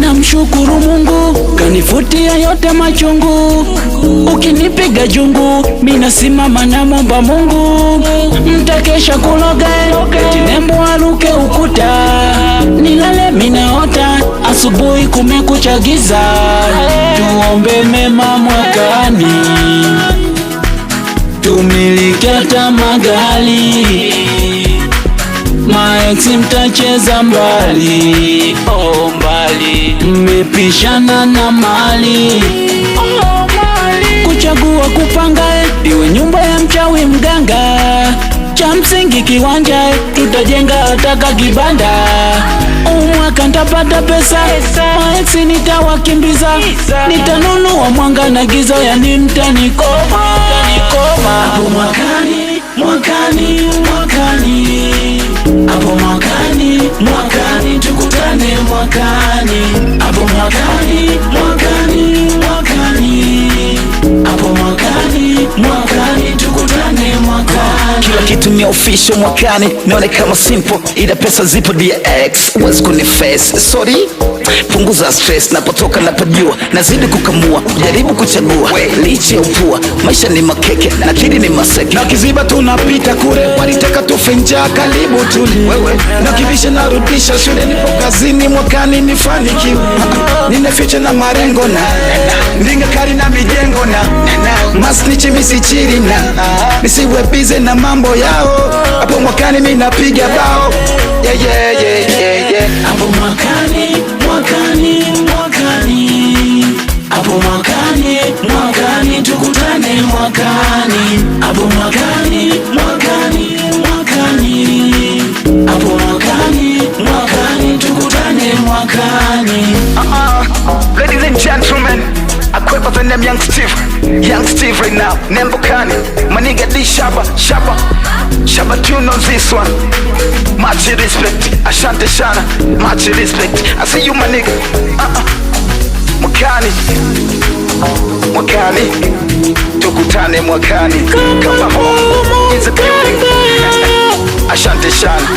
Namshukuru Mungu kanifutia yote machungu. Ukinipiga jungu mina simama na momba Mungu. Mtakesha kuloga eti nembo aluke ukuta. Nilale minaota asubuhi kumekucha giza. Tuombe mema mwakani, tumiliki hata magari. Maeksi mtacheza mbali, oh mbali. Mmepishana na mali, oh mali. Kuchagua kupanga iwe nyumba ya mchawi mganga. Cha msingi kiwanja tutajenga hata kibanda. Mwaka ntapata pesa, maeksi nitawakimbiza. Nitanunua mwanga na giza, yani mtanikoma. Hapo mwakani, mwakani, mwakani. Hapo mwakani, mwakani, tukutane mwakani. Hapo mwakani, mwakani, mwakani. Hapo mwakani, mwakani, tukutane mwakani. Kila kitu ni official mwakani, naone kama simple ila pesa zipo DX. What's gonna face, sorry. Punguza stress, napotoka napajua, nazidi kukamua, jaribu kuchagua. Lichi ya upua, maisha ni makeke, na kili ni maseke. Na kiziba tunapita kule, walitaka tufinja karibu tuli. Na kibisha narudisha shule, nipo kazini mwakani nifanikiwe. Nina future na marengo na ndinga kari na mijengo na masnichi misichiri na nisiwe bize na mambo yao. Hapo mwakani minapiga bao. Yeah, yeah, yeah, yeah, yeah. Hapo mwakani, mwakani, mwakani. Hapo mwakani, mwakani, tukutane mwakani. Hapo mwakani, mwakani, mwakani. Hapo mwakani, mwakani, tukutane mwakani. Ladies and gentlemen, I quit by the name Young Steve right now. Nembokani, my nigga D Shaba tune on this one. Much respect, Asante Shana, much respect. I see you my nigga. Mwakani, mwakani, tukutane mwakani. Kama home is a building. Asante Shana.